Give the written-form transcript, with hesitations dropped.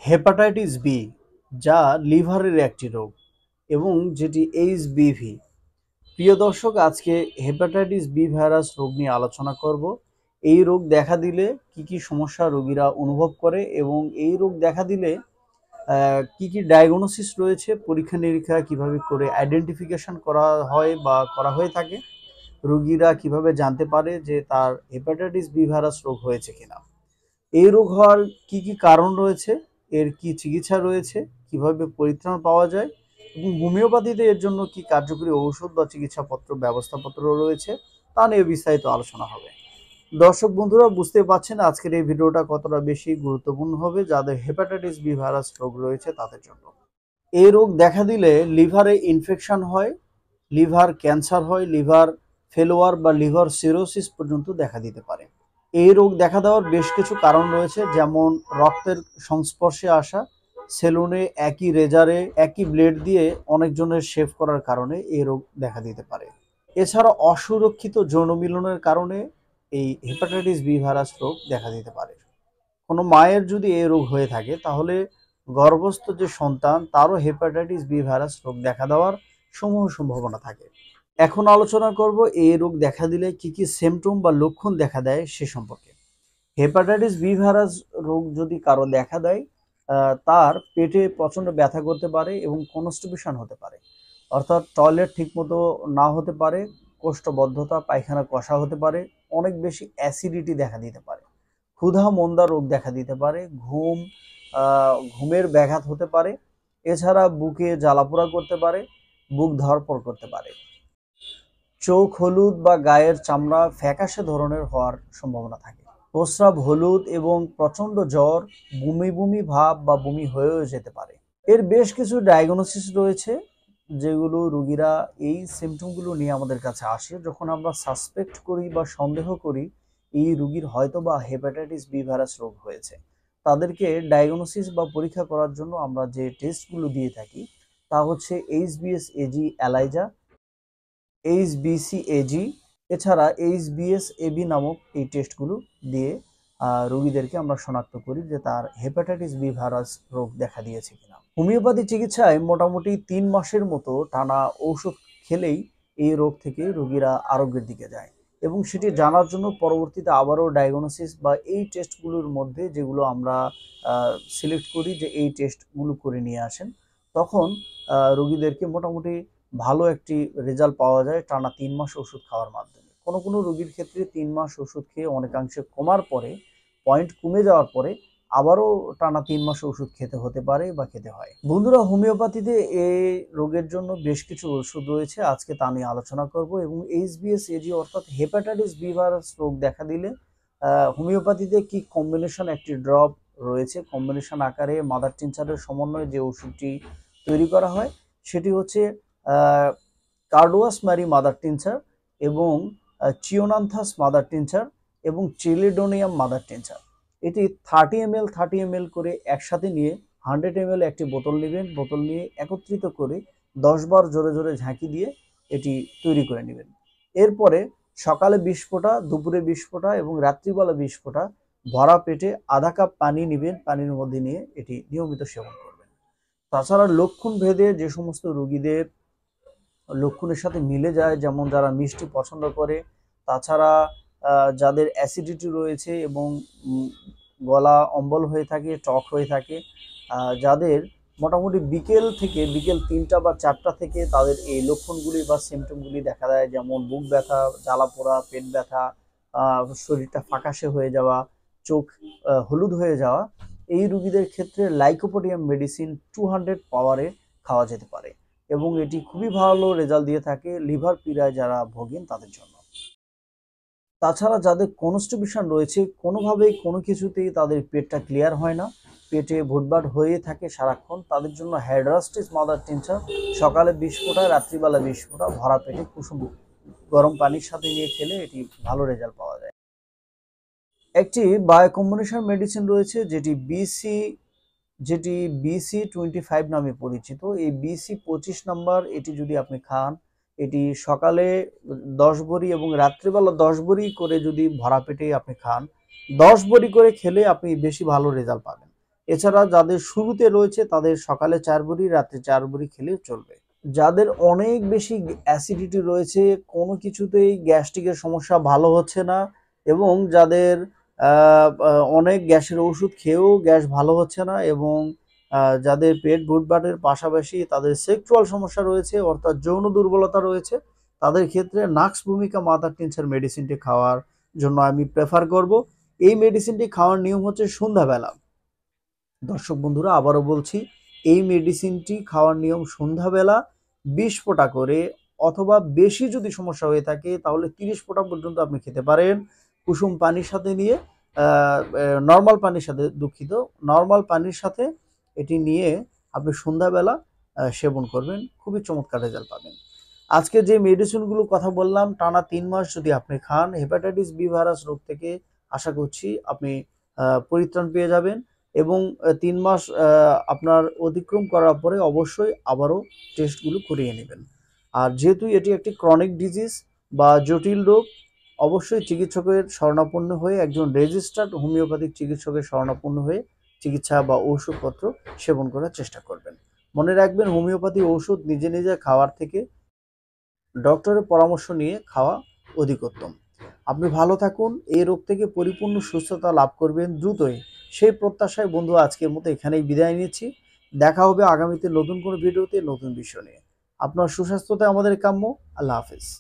Hepatitis B যা লিভারের একটি রোগ এবং যেটি এইচবিভি। প্রিয় দর্শক, আজকে হেপাটাইটিস বি ভাইরাস রোগ নিয়ে আলোচনা করব। এই রোগ দেখা দিলে কি কি সমস্যা রোগীরা অনুভব করে এবং এই রোগ দেখা দিলে কি কি ডায়াগনোসিস রয়েছে, পরীক্ষা নিরীক্ষা কিভাবে করে আইডেন্টিফিকেশন করা হয় বা করা হয়ে থাকে, রোগীরা কিভাবে জানতে পারে যে তার হেপাটাইটিস বি ভাইরাস রোগ হয়েছে কিনা, এই রোগ হওয়ার কি কি কারণ রয়েছে, এর কি চিকিৎসা রয়েছে, কিভাবে পরিত্রাণ পাওয়া যায় এবং হোমিওপ্যাথিতে এর জন্য কি কার্যকরী ঔষধ বা চিকিৎসাপত্র ব্যবস্থাপত্র রয়েছে, তা নিয়ে বিস্তারিত আলোচনা হবে। দর্শক বন্ধুরা, বুঝতে পারছেন আজকের এই ভিডিওটা কতটা বেশি গুরুত্বপূর্ণ হবে যাদের হেপাটাইটিস বি ভাইরাস রোগ রয়েছে তাদের জন্য। এই রোগ দেখা দিলে লিভারে ইনফেকশন হয়, লিভার ক্যান্সার হয়, লিভার ফেলোয়ার বা লিভার সিরোসিস পর্যন্ত দেখা দিতে পারে। এই রোগ দেখা দেওয়ার বেশ কিছু কারণ রয়েছে, যেমন রক্তের সংস্পর্শে আসা, সেলুনে একই রেজারে একই ব্লেড দিয়ে অনেকজনের শেভ করার কারণে এই রোগ দেখা দিতে পারে। এছাড়া অসুরক্ষিত যৌন মিলনের কারণে এই হেপাটাইটিস বি ভাইরাস রোগ দেখা দিতে পারে। কোনো মায়ের যদি এই রোগ হয়ে থাকে তাহলে গর্ভস্থ যে সন্তান তারও হেপাটাইটিস বি ভাইরাস রোগ দেখা দেওয়ার সমূহ সম্ভাবনা থাকে। এখন আলোচনা করব এই রোগ দেখা দিলে কি কি সিমটম বা লক্ষণ দেখা দেয় সে সম্পর্কে। হেপাটাইটিস বি ভাইরাস রোগ যদি কারো দেখা দেয়, তার পেটে প্রচণ্ড ব্যথা করতে পারে এবং কনস্টিপেশন হতে পারে, অর্থাৎ টয়লেট ঠিকমতো না হতে পারে, কোষ্ঠবদ্ধতা, পায়খানা কষা হতে পারে, অনেক বেশি অ্যাসিডিটি দেখা দিতে পারে, ক্ষুধা মন্দা রোগ দেখা দিতে পারে, ঘুমের ব্যাঘাত হতে পারে, এছাড়া বুকে জ্বালাপোড়া করতে পারে, বুক ধড়ফড় করতে পারে, চোখ হলুদ বা গায়ের চামড়া ফ্যাকাশে ধরনের হওয়ার সম্ভাবনা থাকে, প্রস্রাব হলুদ এবং প্রচণ্ড জ্বর, বমি বমি ভাব বা বমি হয়েও যেতে পারে। এর বেশ কিছু ডায়াগনোসিস রয়েছে যেগুলো রোগীরা এই সিমটমগুলো নিয়ে আমাদের কাছে আসে যখন আমরা সাসপেক্ট করি বা সন্দেহ করি এই রোগীর হয়তো বা হেপাটাইটিস বি ভাইরাস রোগ হয়েছে। তাদেরকে ডায়াগনোসিস বা পরীক্ষা করার জন্য আমরা যে টেস্টগুলো দিয়ে থাকি তা হচ্ছে এইচবিএস-এজি এলাইজা, এইচবিসি-এজি, এছাড়া এইচবিএস-এবি নামক এই টেস্টগুলো দিয়ে রোগীদেরকে আমরা শনাক্ত করি যে তার হেপাটাইটিস বি ভাইরাস রোগ দেখা দিয়েছে কিনা। হোমিওপ্যাথি চিকিৎসায় মোটামুটি 3 মাসের মতো টানা ঔষধ খেলেই এই রোগ থেকে রোগীরা আরোগ্যের দিকে যায় এবং সেটি জানার জন্য পরবর্তীতে আবারও ডায়াগনোসিস বা এই টেস্টগুলোর মধ্যে যেগুলো আমরা সিলেক্ট করি যে এই টেস্টগুলো করে নিয়ে আসেন, তখন রোগীদেরকে মোটামুটি ভালো একটি রেজাল্ট পাওয়া যায় টানা 3 মাস ওষুধ খাওয়ার মাধ্যমে। কোনো কোনো রোগীর ক্ষেত্রে 3 মাস ওষুধ খেয়ে অনেকাংশে কমার পরে, পয়েন্ট কমে যাওয়ার পরে আবারও টানা 3 মাস ওষুধ খেতে হতে পারে বা খেতে হয়। বন্ধুরা, হোমিওপ্যাথিতে এই রোগের জন্য বেশ কিছু ওষুধ রয়েছে, আজকে তা নিয়ে আলোচনা করব। এবং এইচবিএস-এজি অর্থাৎ হেপাটাইটিস বি ভাইরাস রোগ দেখা দিলে হোমিওপ্যাথিতে কি কম্বিনেশন একটি ড্রপ রয়েছে, কম্বিনেশন আকারে মাদার টিনচারের সমন্বয়ে যে ওষুধটি তৈরি করা হয় সেটি হচ্ছে কার্ডোয়াস মারি মাদার টিনচার এবং চিওনান্থাস মাদার টিনচার এবং চিলিডোনিয়াম মাদার টিনচার। এটি 30 ml করে একসাথে নিয়ে 100 ml একটি বোতল নেবেন, বোতল নিয়ে একত্রিত করে 10 বার জোরে জোরে ঝাঁকি দিয়ে এটি তৈরি করে নেবেন। এরপরে সকালে 20 ফোঁটা, দুপুরে 20 ফোঁটা এবং রাত্রিবেলা 20 ফোঁটা ভরা পেটে আধা কাপ পানি নেবেন, পানির মধ্যে নিয়ে এটি নিয়মিত সেবন করবেন। তাছাড়া লক্ষণ ভেদে যে সমস্ত রোগীদের লক্ষণের সাথে মিলে যায়, যেমন যারা মিষ্টি পছন্দ করে, তাছাড়া যাদের অ্যাসিডিটি রয়েছে এবং গলা অম্বল হয়ে থাকে, টক হয়ে থাকে, যাদের মোটামুটি বিকেল 3টা বা 4টা থেকে তাদের এই লক্ষণগুলি বা সিমটমগুলি দেখা দেয়, যেমন বুক ব্যথা, জ্বালা পোড়া, পেট ব্যথা, শরীরটা ফ্যাকাশে হয়ে যাওয়া, চোখ হলুদ হয়ে যাওয়া, এই রোগীদের ক্ষেত্রে লাইকোপোডিয়াম মেডিসিন 200 পাওয়ারে খাওয়া যেতে পারে এবং এটি খুবই ভালো রেজাল্ট দিয়ে থাকে লিভার পীড়ায় যারা ভোগেন তাদের জন্য। তাছাড়া যাদের কনস্টিপেশন রয়েছে, কোনোভাবেই কোনো কিছুতেই তাদের পেটটা ক্লিয়ার হয় না, পেটে ভুটভাট হয়ে থাকে সারাক্ষণ, তাদের জন্য হাইড্রাস্টিস মাদার টিনচার সকালে 20 ফোঁটা, রাত্রিবেলা 20 ফোঁটা ভরা পেটে কুসুম গরম পানির সাথে নিয়ে খেলে এটি ভালো রেজাল্ট পাওয়া যায়। একটি বায়ো কম্বিনেশন মেডিসিন রয়েছে যেটি BC-25 নামে পরিচিত। এই BC-25 নাম্বার এটি যদি আপনি খান, এটি সকালে 10 বড়ি এবং রাত্রিবেলা 10 বড়ি করে যদি ভরা পেটে আপনি খান, 10 বড়ি করে খেলে আপনি বেশি ভালো রেজাল্ট পাবেন। এছাড়া যাদের শুরুতে রয়েছে তাদের সকালে 4 বড়ি, রাত্রে 4 বড়ি খেলে চলবে। যাদের অনেক বেশি অ্যাসিডিটি রয়েছে, কোনো কিছুতেই গ্যাস্ট্রিকের সমস্যা ভালো হচ্ছে না, এবং যাদের অনেক গ্যাসের ওষুধ খেয়েও গ্যাস ভালো হচ্ছে না, এবং যাদের পেট ভুটভাটের পাশাপাশি তাদের সেক্সুয়াল সমস্যা রয়েছে, অর্থাৎ যৌন দুর্বলতা রয়েছে, তাদের ক্ষেত্রে নাক্স ভূমিকা মাদার টিনচার মেডিসিনটি খাওয়ার জন্য আমি প্রেফার করব। এই মেডিসিনটি খাওয়ার নিয়ম হচ্ছে সন্ধ্যাবেলা। দর্শক বন্ধুরা, আবারও বলছি, এই মেডিসিনটি খাওয়ার নিয়ম সন্ধ্যাবেলা 20 ফোঁটা করে, অথবা বেশি যদি সমস্যা হয়ে থাকে তাহলে 30 ফোঁটা পর্যন্ত আপনি খেতে পারেন কুসুম পানির সাথে নিয়ে, নর্মাল পানির সাথে, দুঃখিত, নর্মাল পানির সাথে এটি নিয়ে আপনি সন্ধ্যাবেলা সেবন করবেন, খুবই চমৎকার রেজাল্ট পাবেন। আজকে যে মেডিসিনগুলো কথা বললাম টানা 3 মাস যদি আপনি খান, হেপাটাইটিস বি ভাইরাস রোগ থেকে আশা করছি আপনি পরিত্রাণ পেয়ে যাবেন, এবং 3 মাস আপনার অতিক্রম করার পরে অবশ্যই আবারও টেস্টগুলো করিয়ে নেবেন। আর যেহেতু এটি একটি ক্রনিক ডিজিজ বা জটিল রোগ, অবশ্যই চিকিৎসকের শরণাপন্ন হয়ে, একজন রেজিস্টার্ড হোমিওপ্যাথিক চিকিৎসকের শরণাপন্ন হয়ে চিকিৎসা বা ঔষধপত্র সেবন করার চেষ্টা করবেন। মনে রাখবেন, হোমিওপ্যাথি ঔষধ নিজে নিজে খাওয়ার থেকে ডক্টরের পরামর্শ নিয়ে খাওয়া অধিক উত্তম। আপনি ভালো থাকুন, এই রোগ থেকে পরিপূর্ণ সুস্থতা লাভ করবেন দ্রুতই, সেই প্রত্যাশায় বন্ধু আজকের মতো এখানেই বিদায় নিচ্ছি। দেখা হবে আগামীতে নতুন কোনো ভিডিওতে, নতুন বিষয় নিয়ে। আপনার সুস্বাস্থ্যতে আমাদের কাম্য। আল্লাহ হাফেজ।